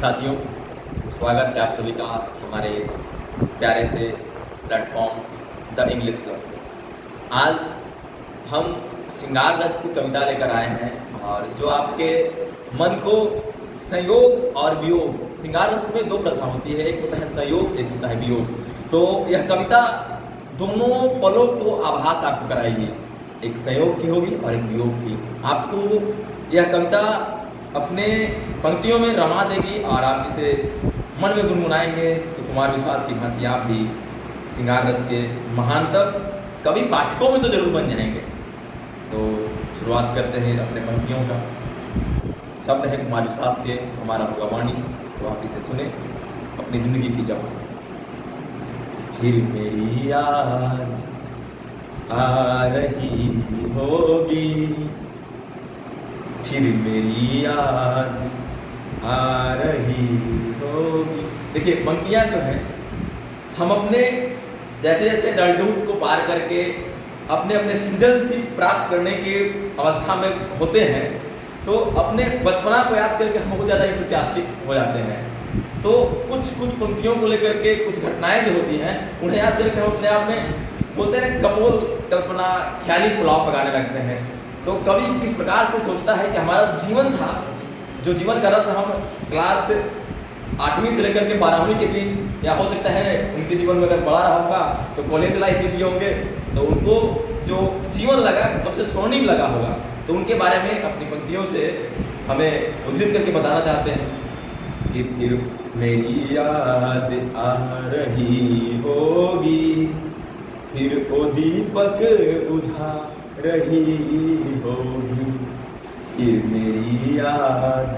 साथियों, स्वागत है आप सभी का हमारे इस प्यारे से प्लेटफॉर्म द इंग्लिश क्लब। आज हम श्रृंगार रस की कविता लेकर आए हैं और जो आपके मन को संयोग और वियोग, श्रृंगार रस में दो प्रथा होती है, एक होता है संयोग, एक होता है वियोग। तो यह कविता दोनों पलों को आभास आपको कराएगी, एक संयोग की होगी और एक वियोग की। आपको यह कविता अपने पंक्तियों में रमा देगी और आप इसे मन में गुनगुनाएंगे तो कुमार विश्वास की भांति आप भी श्रृंगार रस के महानतम कवि पाठकों में तो जरूर बन जाएंगे। तो शुरुआत करते हैं अपने पंक्तियों का। शब्द है कुमार विश्वास के, हमारा होगा वाणी, तो आप इसे सुने अपनी जिंदगी की जवानी। फिर मेरी याद आ रही होगी, फिर मेरी याद आ रही होगी। देखिए पंक्तियाँ जो हैं, हम अपने जैसे जैसे डलडूब को पार करके अपने अपने सृजनशील प्राप्त करने की अवस्था में होते हैं तो अपने बचपना को याद करके हम बहुत ज़्यादा इंथुसियास्टिक हो जाते हैं। तो कुछ पंक्तियों को लेकर के कुछ घटनाएं जो होती हैं उन्हें याद करके हम अपने आप में बोलते हैं कपोल कल्पना, ख्याली पुलाव पकाने लगते हैं। तो कवि किस प्रकार से सोचता है कि हमारा जीवन था, जो जीवन का रस हम क्लास 8वीं से लेकर के 12वीं के बीच, या हो सकता है उनके जीवन में अगर बड़ा रहा होगा तो कॉलेज लाइफ में जिए होंगे, तो उनको जो जीवन लगा सबसे स्वर्णिम लगा होगा। तो उनके बारे में अपनी पंक्तियों से हमें उद्धृत करके बताना चाहते हैं कि फिर मेरी याद आ रही होगी, फिर वो दीपक बुझा रही होगी, फिर मेरी याद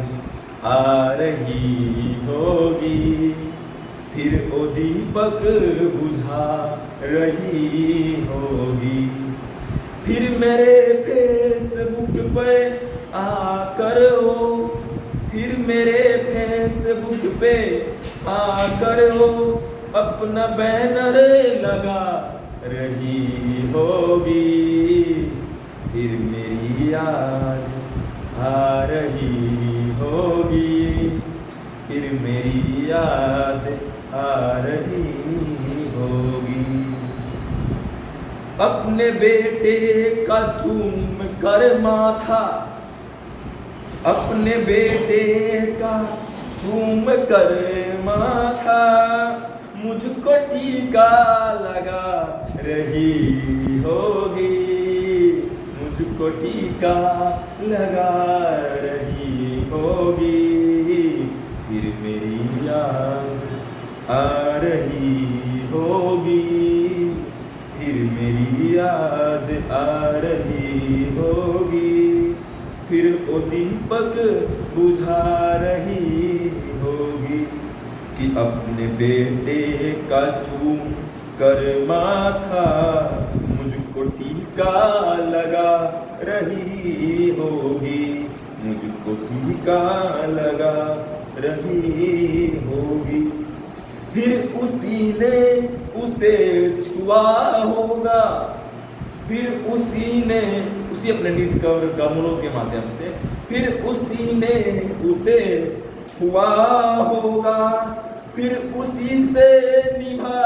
आ रही होगी, फिर वो दीपक बुझा रही होगी, फिर मेरे फेसबुक पे आकर हो, फिर मेरे फेसबुक पे आकर हो अपना बैनर लगा रही होगी, फिर मेरी याद आ रही होगी, फिर मेरी याद आ रही होगी। अपने बेटे का चूम कर माथा, अपने बेटे का चूम कर माथा मुझको टीका लगा रही होगी, मुझको टीका लगा रही होगी, फिर मेरी याद आ रही होगी, फिर मेरी याद आ रही होगी, फिर वो दीपक बुझा रही होगी कि अपने बेटे का चूम कर माथा मुझको टीका लगा रही होगी, मुझको टीका लगा रही होगी, फिर उसी ने उसे छुआ होगा, फिर उसी अपने निज कमलों के माध्यम से फिर उसी ने उसे छुआ होगा, फिर उसी से निभा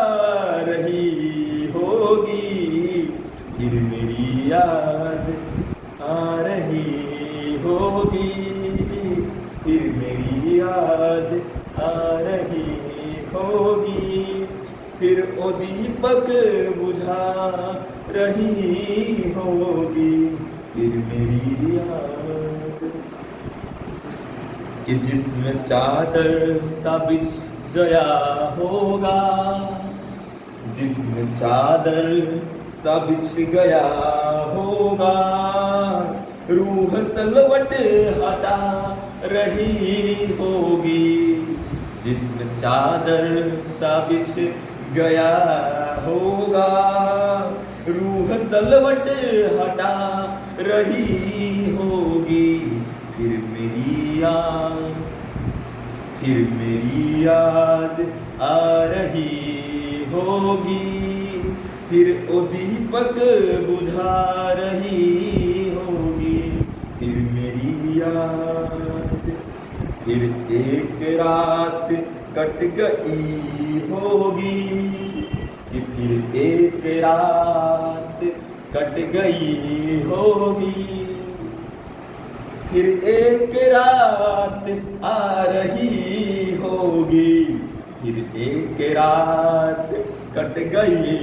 रही होगी, फिर मेरी याद आ रही होगी, फिर मेरी याद आ रही होगी, फिर वो दीपक बुझा रही होगी, फिर मेरी याद कि जिसमें चादर सा बिछ गया होगा, जिसमें चादर सा बिछ गया होगा, रूह सलवट हटा रही होगी, जिसमें चादर सा बिछ गया होगा, रूह सलवट हटा रही होगी, फिर मेरी याद आ रही होगी, फिर वो दीपक बुझा रही होगी, फिर मेरी याद फिर एक रात कट गई होगी, कि फिर एक रात कट गई होगी, फिर एक रात आ रही होगी, फिर एक रात कट गई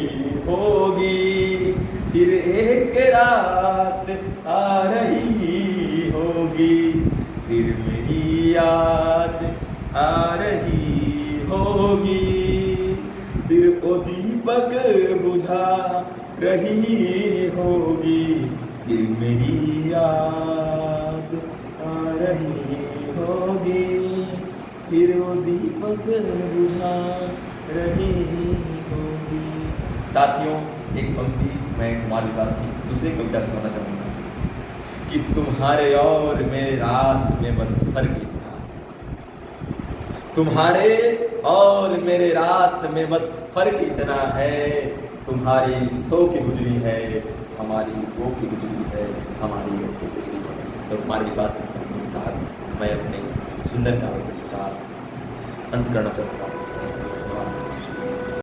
होगी, फिर एक रात आ रही होगी, फिर मेरी याद आ रही होगी, फिर वो दीपक बुझा रही होगी, फिर मेरी याद आ रही होगी, फिर वो दीपक बुझा रही होगी। साथियों, एक पंक्ति मैं कुमार विश्वास की दूसरी कविता सुनाना चाहूँगा कि तुम्हारे और मेरे रात में बस फर्क इतना, तुम्हारे और मेरे रात में बस फर्क इतना है, तुम्हारी सो की गुजरी है, हमारी वो की गुजरी है, हमारी वो की गुजरी है। तो कुमार विश्वास के साथ मैं अपने इस सुंदर काव्य का अंत करना चाहूँगा।